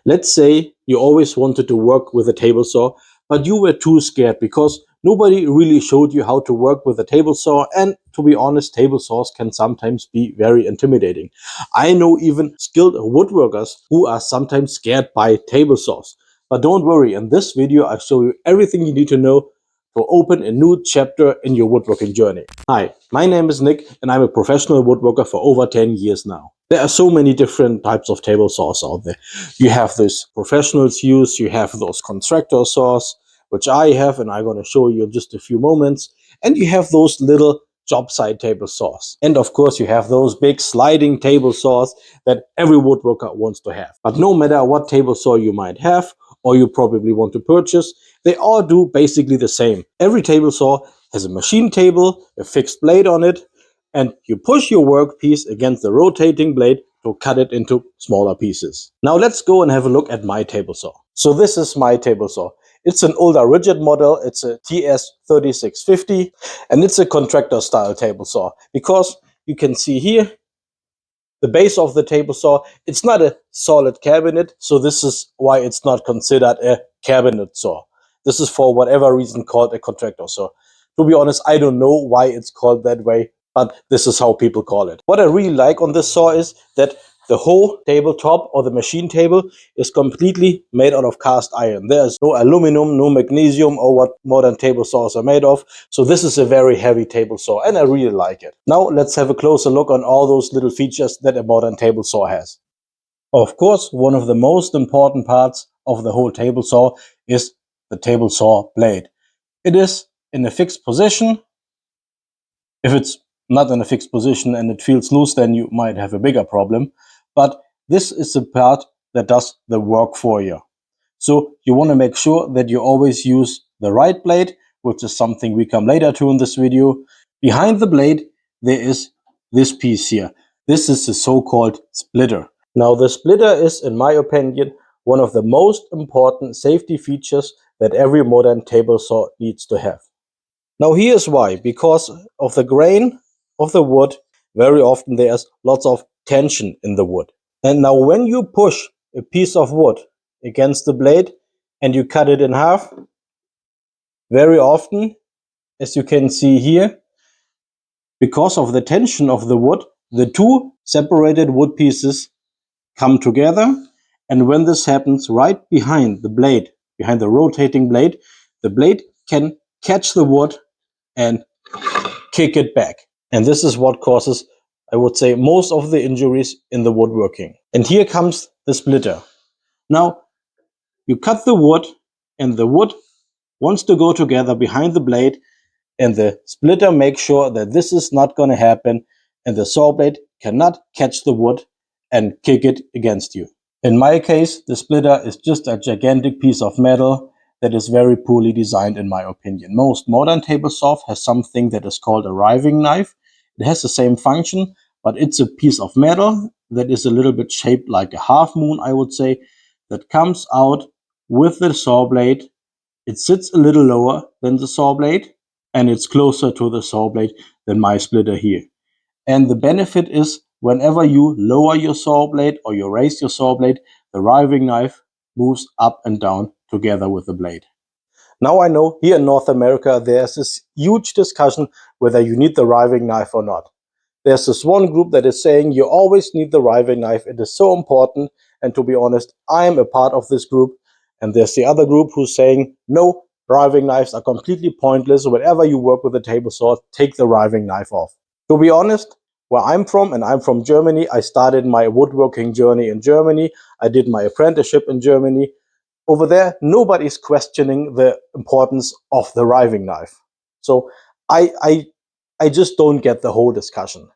Let's say you always wanted to work with a table saw, but you were too scared because nobody really showed you how to work with a table saw, and to be honest, table saws can sometimes be very intimidating. I know even skilled woodworkers who are sometimes scared by table saws. But don't worry, in this video I show you everything you need to know to open a new chapter in your woodworking journey. Hi, my name is Nick and I'm a professional woodworker for over 10 years now. There are so many different types of table saws out there. You have those professionals use, you have those contractor saws, which I have and I'm going to show you in just a few moments. And you have those little job site table saws. And of course you have those big sliding table saws that every woodworker wants to have. But no matter what table saw you might have or you probably want to purchase, they all do basically the same. Every table saw has a machine table, a fixed blade on it, and you push your workpiece against the rotating blade to cut it into smaller pieces. Now let's go and have a look at my table saw. So this is my table saw. It's an older rigid model, it's a TS3650, and it's a contractor style table saw because you can see here the base of the table saw, it's not a solid cabinet, so this is why it's not considered a cabinet saw. This is for whatever reason called a contractor saw. To be honest, I don't know why it's called that way, but this is how people call it. What I really like on this saw is that the whole tabletop or the machine table is completely made out of cast iron. There's no aluminum, no magnesium, or what modern table saws are made of. So this is a very heavy table saw and I really like it. Now let's have a closer look on all those little features that a modern table saw has. Of course, one of the most important parts of the whole table saw is the table saw blade. It is in a fixed position. If it's not in a fixed position and it feels loose, then you might have a bigger problem. But this is the part that does the work for you. So you want to make sure that you always use the right blade, which is something we come later to in this video. Behind the blade, there is this piece here. This is the so-called splitter. Now the splitter is, in my opinion, one of the most important safety features that every modern table saw needs to have. Now here's why. Because of the grain of the wood, very often there's lots of tension in the wood. And now when you push a piece of wood against the blade and you cut it in half, very often, as you can see here, because of the tension of the wood, the two separated wood pieces come together. And when this happens right behind the blade, behind the rotating blade, the blade can catch the wood and kick it back. And this is what causes, I would say, most of the injuries in the woodworking. And here comes the splitter. Now, you cut the wood and the wood wants to go together behind the blade, and the splitter makes sure that this is not going to happen and the saw blade cannot catch the wood and kick it against you. In my case, the splitter is just a gigantic piece of metal that is very poorly designed in my opinion. Most modern table saw has something that is called a riving knife. It has the same function, but it's a piece of metal that is a little bit shaped like a half moon, I would say, that comes out with the saw blade. It sits a little lower than the saw blade and it's closer to the saw blade than my splitter here. And the benefit is whenever you lower your saw blade or you raise your saw blade, the riving knife moves up and down together with the blade. Now I know here in North America there's this huge discussion whether you need the riving knife or not. There's this one group that is saying you always need the riving knife, it is so important, and to be honest, I am a part of this group. And there's the other group who's saying no, riving knives are completely pointless. Whenever you work with a table saw, take the riving knife off. To be honest, where I'm from, and I'm from Germany, I started my woodworking journey in Germany. I did my apprenticeship in Germany. Over there, nobody's questioning the importance of the riving knife. So I just don't get the whole discussion,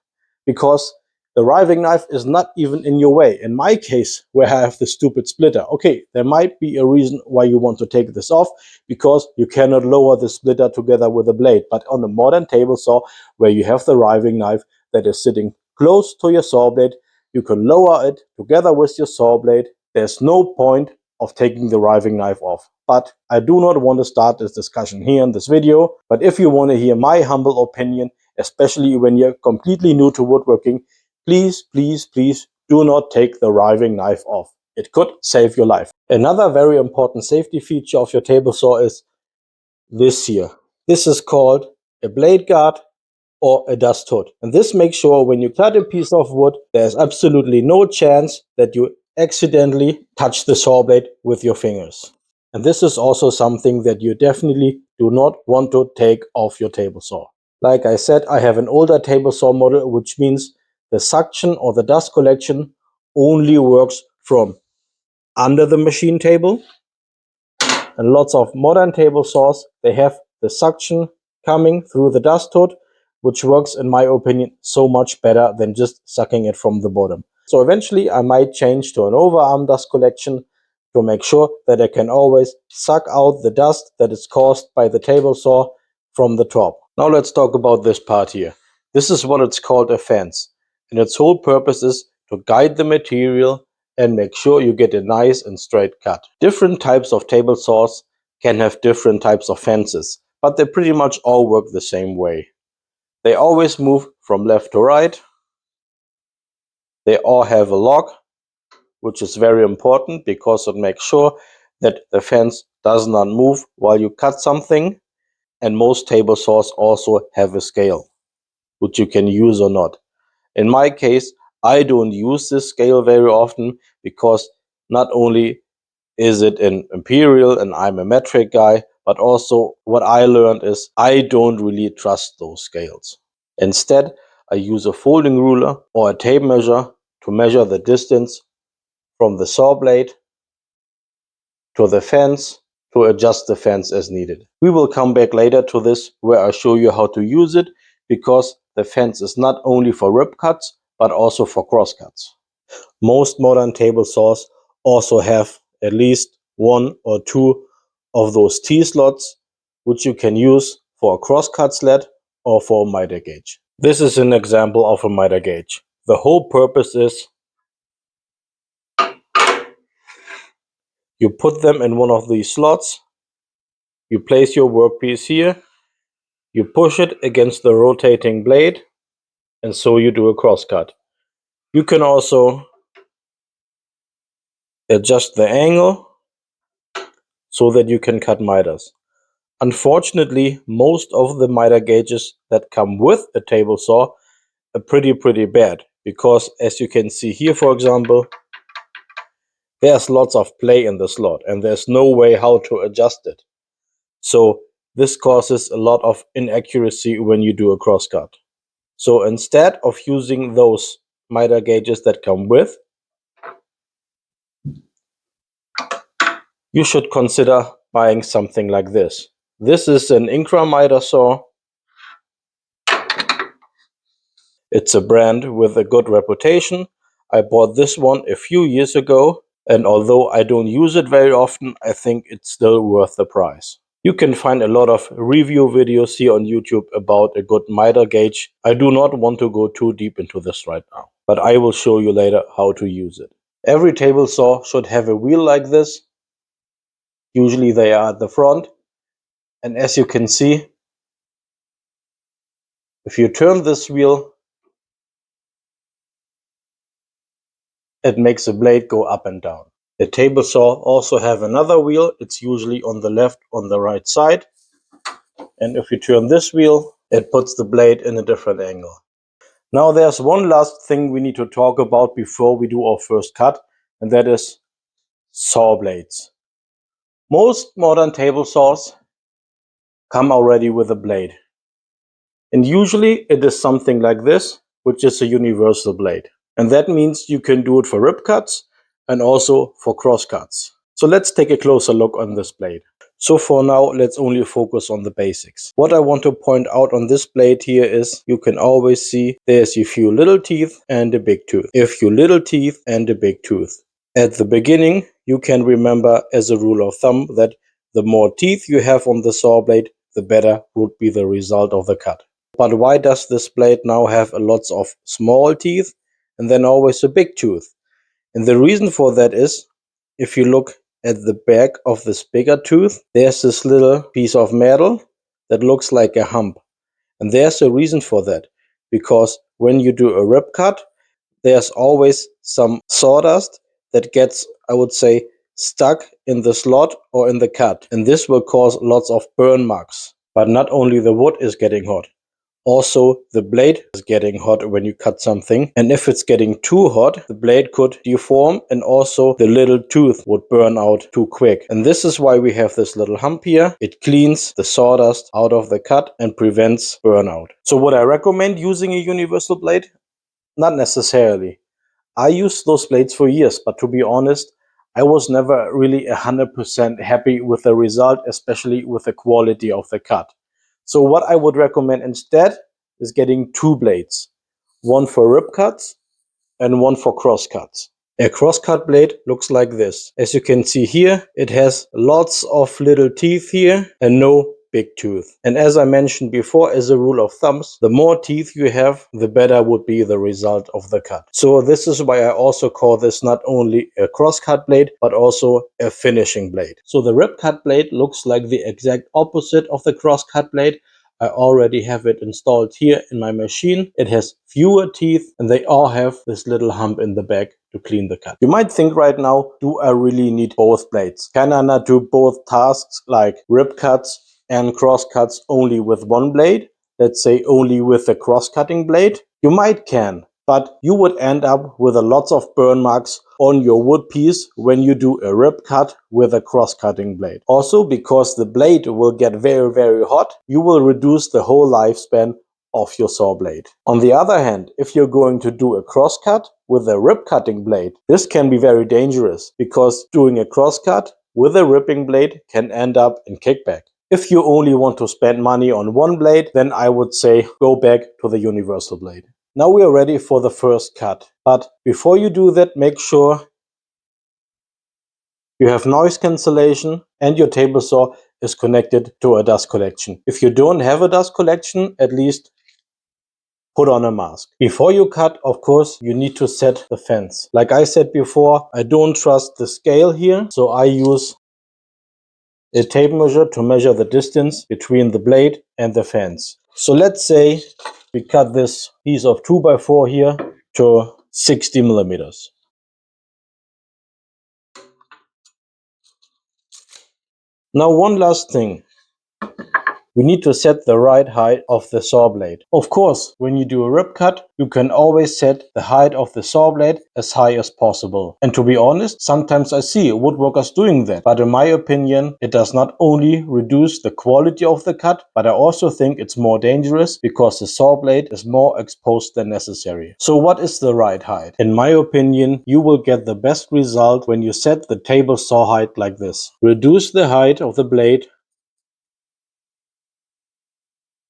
because the riving knife is not even in your way. In my case, where I have the stupid splitter, okay, there might be a reason why you want to take this off, because you cannot lower the splitter together with the blade. But on the modern table saw, where you have the riving knife that is sitting close to your saw blade, you can lower it together with your saw blade. There's no point of taking the riving knife off. But I do not want to start this discussion here in this video. But if you want to hear my humble opinion, especially when you're completely new to woodworking, please, please, please do not take the riving knife off. it could save your life. Another very important safety feature of your table saw is this here. This is called a blade guard or a dust hood. And this makes sure when you cut a piece of wood, there's absolutely no chance that you accidentally touch the saw blade with your fingers. And this is also something that you definitely do not want to take off your table saw. Like I said, I have an older table saw model, which means the suction or the dust collection only works from under the machine table. And lots of modern table saws, they have the suction coming through the dust hood, which works, in my opinion, so much better than just sucking it from the bottom. So eventually I might change to an overarm dust collection to make sure that I can always suck out the dust that is caused by the table saw from the top. Now let's talk about this part here. This is what it's called, a fence. And its whole purpose is to guide the material and make sure you get a nice and straight cut. Different types of table saws can have different types of fences, but they pretty much all work the same way. They always move from left to right. They all have a lock, which is very important because it makes sure that the fence does not move while you cut something. And most table saws also have a scale, which you can use or not. In my case, I don't use this scale very often because not only is it an imperial and I'm a metric guy, but also what I learned is I don't really trust those scales. Instead, I use a folding ruler or a tape measure to measure the distance from the saw blade to the fence to adjust the fence as needed. We will come back later to this where I show you how to use it, because the fence is not only for rip cuts but also for cross cuts. Most modern table saws also have at least one or two of those T-slots, which you can use for a cross-cut sled or for a miter gauge. This is an example of a miter gauge. The whole purpose is you put them in one of these slots, you place your workpiece here, you push it against the rotating blade, and so you do a cross-cut. You can also adjust the angle so that you can cut miters. Unfortunately, most of the miter gauges that come with a table saw are pretty bad, because as you can see here, for example, there's lots of play in the slot and there's no way how to adjust it. So this causes a lot of inaccuracy when you do a crosscut. So instead of using those miter gauges that come with, you should consider buying something like this. This is an Incra miter saw. It's a brand with a good reputation. I bought this one a few years ago, and although I don't use it very often, I think it's still worth the price. You can find a lot of review videos here on YouTube about a good miter gauge. I do not want to go too deep into this right now, but I will show you later how to use it. Every table saw should have a wheel like this. Usually they are at the front. And as you can see, if you turn this wheel, it makes the blade go up and down. The table saw also have another wheel. It's usually on the left, on the right side. And if you turn this wheel, it puts the blade in a different angle. Now there's one last thing we need to talk about before we do our first cut, and that is saw blades. Most modern table saws come already with a blade. And usually it is something like this, which is a universal blade. And that means you can do it for rip cuts and also for cross cuts. So let's take a closer look on this blade. So for now, let's only focus on the basics. What I want to point out on this blade here is you can always see there's a few little teeth and a big tooth. A few little teeth and a big tooth. At the beginning, you can remember as a rule of thumb that the more teeth you have on the saw blade, the better would be the result of the cut. But why does this blade now have lots of small teeth and then always a big tooth? And the reason for that is, if you look at the back of this bigger tooth, there's this little piece of metal that looks like a hump. And there's a reason for that, because when you do a rip cut, there's always some sawdust that gets, I would say, stuck in the slot or in the cut, and this will cause lots of burn marks. But not only the wood is getting hot, also the blade is getting hot when you cut something, and if it's getting too hot, the blade could deform and also the little tooth would burn out too quick. And this is why we have this little hump here. It cleans the sawdust out of the cut and prevents burnout. So would I recommend using a universal blade? Not necessarily. I used those blades for years, but to be honest, I was never really 100% happy with the result, especially with the quality of the cut. So what I would recommend instead is getting two blades, one for rip cuts and one for cross cuts. A crosscut blade looks like this. As you can see here, it has lots of little teeth here and no big tooth. And as I mentioned before, as a rule of thumb, the more teeth you have, the better would be the result of the cut. So this is why I also call this not only a crosscut blade, but also a finishing blade. So the rip cut blade looks like the exact opposite of the crosscut blade. I already have it installed here in my machine. It has fewer teeth and they all have this little hump in the back to clean the cut. You might think right now, do I really need both blades? Can I not do both tasks like rip cuts and cross cuts only with one blade? Let's say only with a cross cutting blade? You might can, but you would end up with a lots of burn marks on your wood piece when you do a rip cut with a cross cutting blade. Also, because the blade will get very hot, you will reduce the whole lifespan of your saw blade. On the other hand, if you're going to do a cross cut with a rip cutting blade, this can be very dangerous because doing a cross cut with a ripping blade can end up in kickback. If you only want to spend money on one blade, then I would say go back to the universal blade. Now we are ready for the first cut. But before you do that, make sure you have noise cancellation and your table saw is connected to a dust collection. If you don't have a dust collection, at least put on a mask. Before you cut, of course, you need to set the fence. Like I said before, I don't trust the scale here, so I use a tape measure to measure the distance between the blade and the fence. So let's say we cut this piece of 2x4 here to 60 millimeters. Now one last thing. We need to set the right height of the saw blade. Of course, when you do a rip cut, you can always set the height of the saw blade as high as possible. And to be honest, sometimes I see woodworkers doing that. But in my opinion, it does not only reduce the quality of the cut, but I also think it's more dangerous because the saw blade is more exposed than necessary. So what is the right height? In my opinion, you will get the best result when you set the table saw height like this. Reduce the height of the blade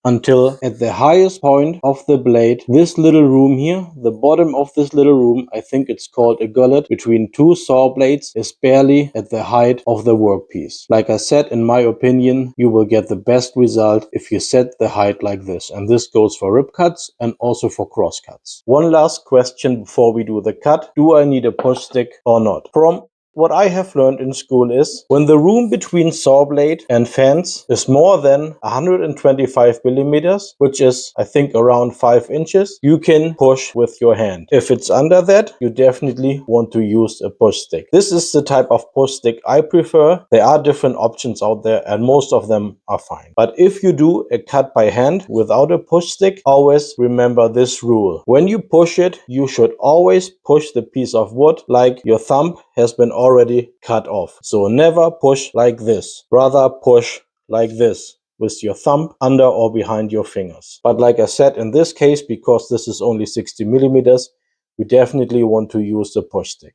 until at the highest point of the blade, this little room here, the bottom of this little room, I think it's called a gullet, between two saw blades is barely at the height of the workpiece. Like I said, in my opinion, you will get the best result if you set the height like this. And this goes for rip cuts and also for cross cuts. One last question before we do the cut. Do I need a push stick or not? From what I have learned in school is when the room between saw blade and fence is more than 125 millimeters, which is I think around 5 inches, you can push with your hand. If it's under that, you definitely want to use a push stick. This is the type of push stick I prefer. There are different options out there and most of them are fine. But if you do a cut by hand without a push stick, always remember this rule. When you push it, you should always push the piece of wood like your thumb has been already cut off. So never push like this, rather push like this with your thumb under or behind your fingers. But like I said, in this case, because this is only 60 millimeters, you definitely want to use the push stick.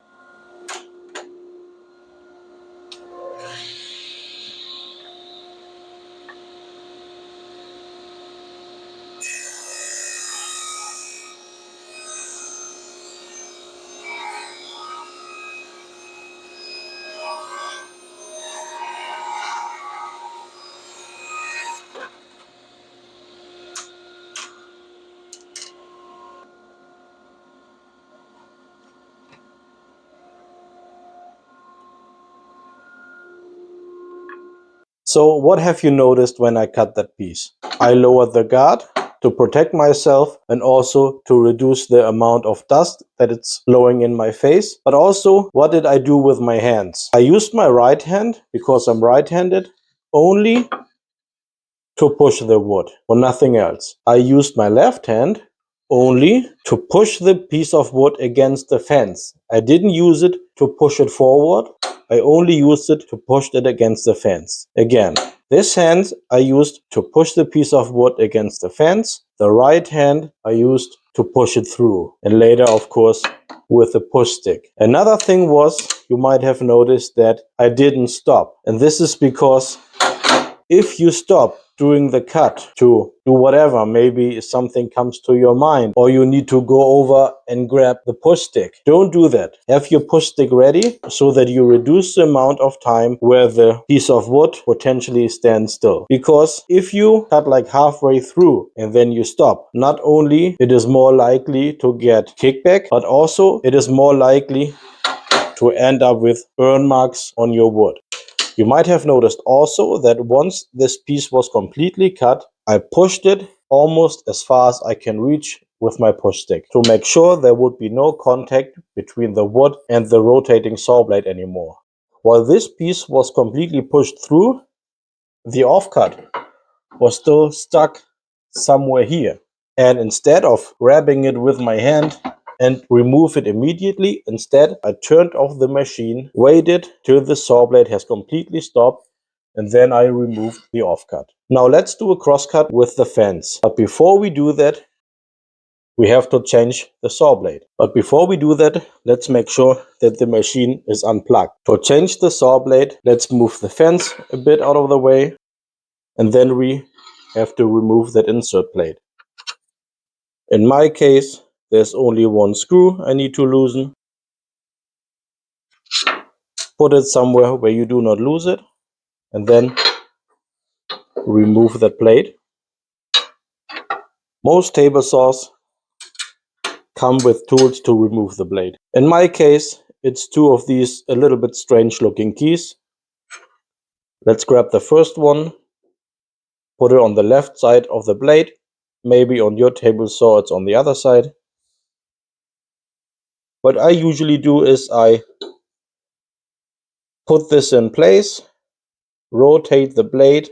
So what have you noticed when I cut that piece? I lowered the guard to protect myself and also to reduce the amount of dust that it's blowing in my face. But also, what did I do with my hands? I used my right hand, because I'm right-handed, only to push the wood or nothing else. I used my left hand only to push the piece of wood against the fence. I didn't use it to push it forward. I only used it to push it against the fence. Again, this hand I used to push the piece of wood against the fence. The right hand I used to push it through. And later, of course, with a push stick. Another thing was, you might have noticed that I didn't stop. And this is because if you stop during the cut to do whatever, maybe something comes to your mind, or you need to go over and grab the push stick, don't do that. Have your push stick ready so that you reduce the amount of time where the piece of wood potentially stands still. Because if you cut like halfway through and then you stop, not only it is more likely to get kickback, but also it is more likely to end up with burn marks on your wood. You might have noticed also that once this piece was completely cut, I pushed it almost as far as I can reach with my push stick to make sure there would be no contact between the wood and the rotating saw blade anymore. While this piece was completely pushed through, the offcut was still stuck somewhere here. And instead of grabbing it with my hand and remove it immediately, instead I turned off the machine, waited till the saw blade has completely stopped, and then I removed the offcut. Now let's do a crosscut with the fence. But before we do that, we have to change the saw blade. But before we do that, let's make sure that the machine is unplugged. To change the saw blade, let's move the fence a bit out of the way, and then we have to remove that insert plate. In my case, there's only one screw I need to loosen. Put it somewhere where you do not lose it, and then remove that plate. Most table saws come with tools to remove the blade. In my case, it's two of these a little bit strange looking keys. Let's grab the first one, put it on the left side of the blade. Maybe on your table saw it's on the other side. What I usually do is I put this in place, rotate the blade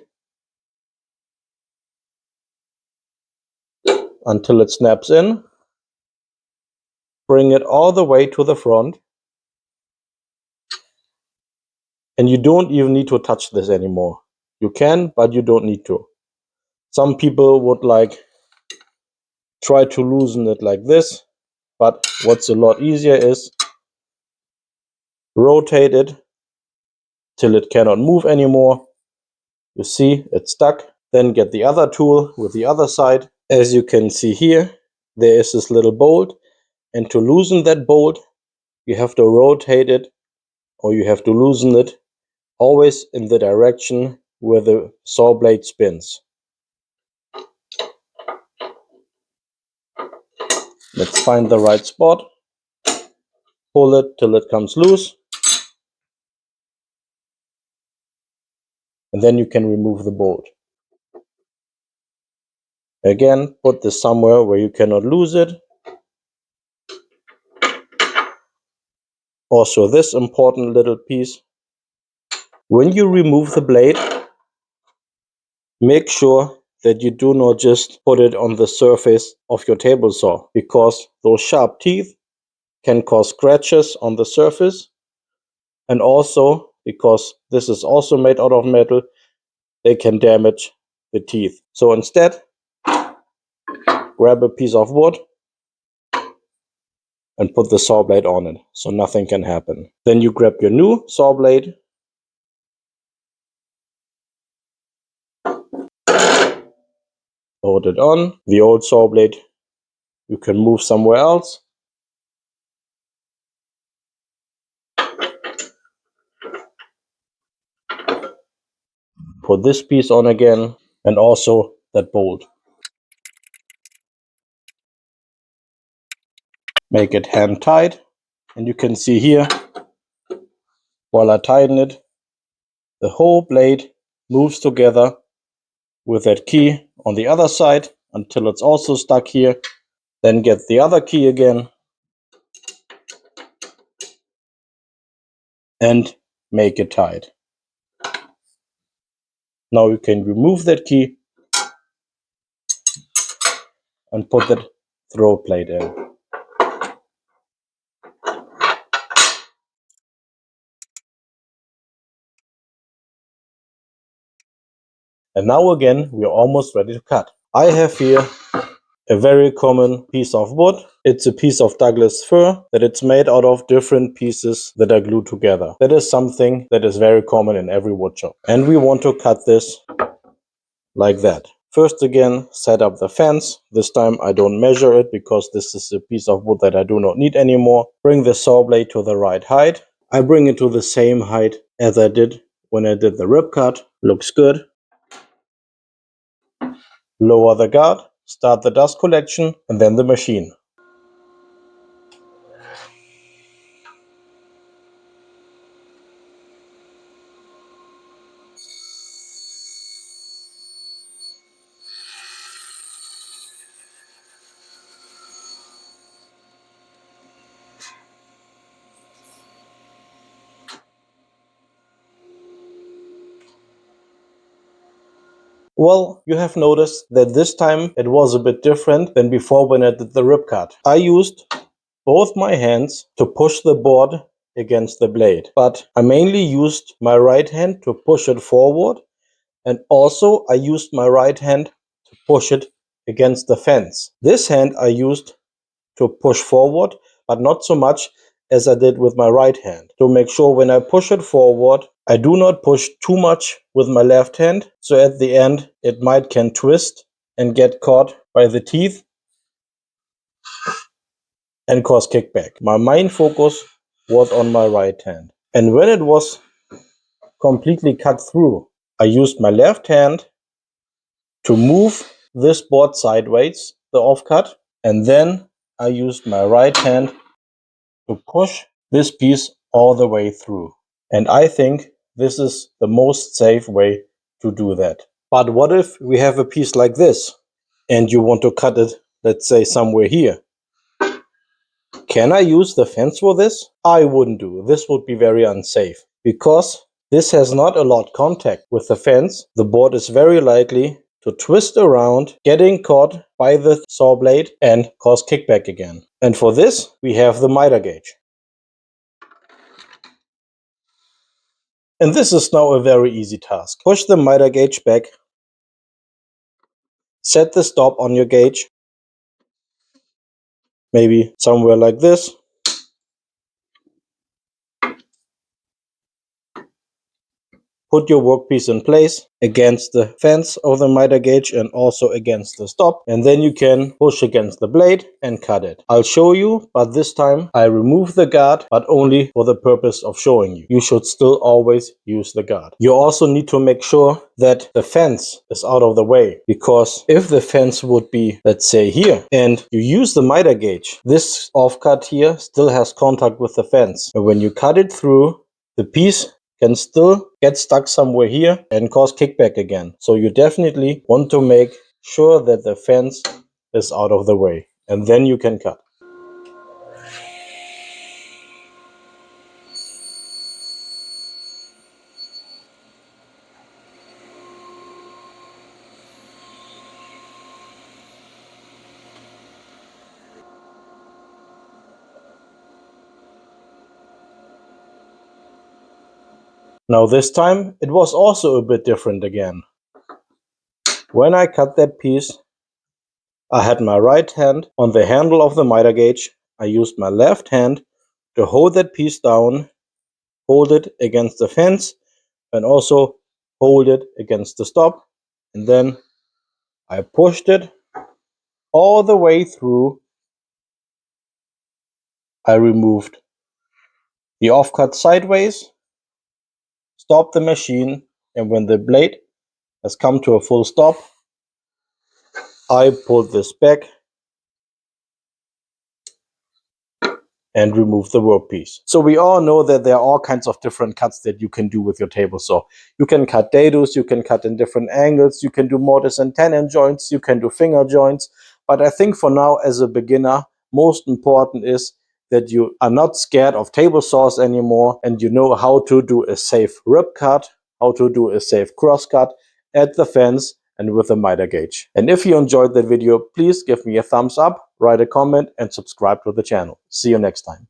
until it snaps in, bring it all the way to the front, and you don't even need to touch this anymore. You can, but you don't need to. Some people would try to loosen it like this, but what's a lot easier is rotate it till it cannot move anymore. You see it's stuck. Then get the other tool with the other side. As you can see here, there is this little bolt, and to loosen that bolt, you have to rotate it, or you have to loosen it always in the direction where the saw blade spins. Let's find the right spot, pull it till it comes loose, and then you can remove the bolt. Again, put this somewhere where you cannot lose it. Also, this important little piece. When you remove the blade, make sure that you do not just put it on the surface of your table saw, because those sharp teeth can cause scratches on the surface, and also because this is also made out of metal, they can damage the teeth. So instead, grab a piece of wood and put the saw blade on it so nothing can happen. Then you grab your new saw blade, hold it on. The old saw blade you can move somewhere else. Put this piece on again, and also that bolt. Make it hand tight, and you can see here, while I tighten it, the whole blade moves together with that key on the other side until it's also stuck here. Then get the other key again and make it tight. Now you can remove that key and put that throw plate in. And now again, we are almost ready to cut. I have here a very common piece of wood. It's a piece of Douglas fir that it's made out of different pieces that are glued together. That is something that is very common in every wood shop. And we want to cut this like that. First again, set up the fence. This time I don't measure it because this is a piece of wood that I do not need anymore. Bring the saw blade to the right height. I bring it to the same height as I did when I did the rib cut. Looks good. Lower the guard, start the dust collection, and then the machine. Well, you have noticed that this time it was a bit different than before when I did the rib cut. I used both my hands to push the board against the blade, but I mainly used my right hand to push it forward, and also I used my right hand to push it against the fence. This hand I used to push forward, but not so much as I did with my right hand. To make sure when I push it forward, I do not push too much with my left hand, so at the end it can twist and get caught by the teeth and cause kickback. My main focus was on my right hand. And when it was completely cut through, I used my left hand to move this board sideways, the offcut, and then I used my right hand to push this piece all the way through. And I think this is the most safe way to do that. But what if we have a piece like this and you want to cut it, let's say somewhere here? Can I use the fence for this? I wouldn't do. This would be very unsafe because this has not a lot contact with the fence. The board is very likely to twist around, getting caught by the saw blade and cause kickback again. And for this, we have the miter gauge. And this is now a very easy task. Push the miter gauge back, set the stop on your gauge, maybe somewhere like this. Put your workpiece in place against the fence of the miter gauge and also against the stop, and then you can push against the blade and cut it. I'll show you, but this time I remove the guard, but only for the purpose of showing you. You should still always use the guard. You also need to make sure that the fence is out of the way, because if the fence would be, let's say, here, and you use the miter gauge, this offcut here still has contact with the fence. And when you cut it through, the piece can still get stuck somewhere here and cause kickback again. So you definitely want to make sure that the fence is out of the way, and then you can cut. Now this time it was also a bit different again. When I cut that piece, I had my right hand on the handle of the miter gauge. I used my left hand to hold that piece down, hold it against the fence, and also hold it against the stop. And then I pushed it all the way through. I removed the offcut sideways, stopped the machine, and when the blade has come to a full stop, I pulled this back and remove the workpiece. So we all know that there are all kinds of different cuts that you can do with your table saw. You can cut dados, you can cut in different angles, you can do mortise and tenon joints, you can do finger joints. But I think for now, as a beginner, most important is that you are not scared of table saws anymore, and you know how to do a safe rib cut, how to do a safe cross cut at the fence and with a miter gauge. And if you enjoyed that video, please give me a thumbs up, write a comment, and subscribe to the channel. See you next time.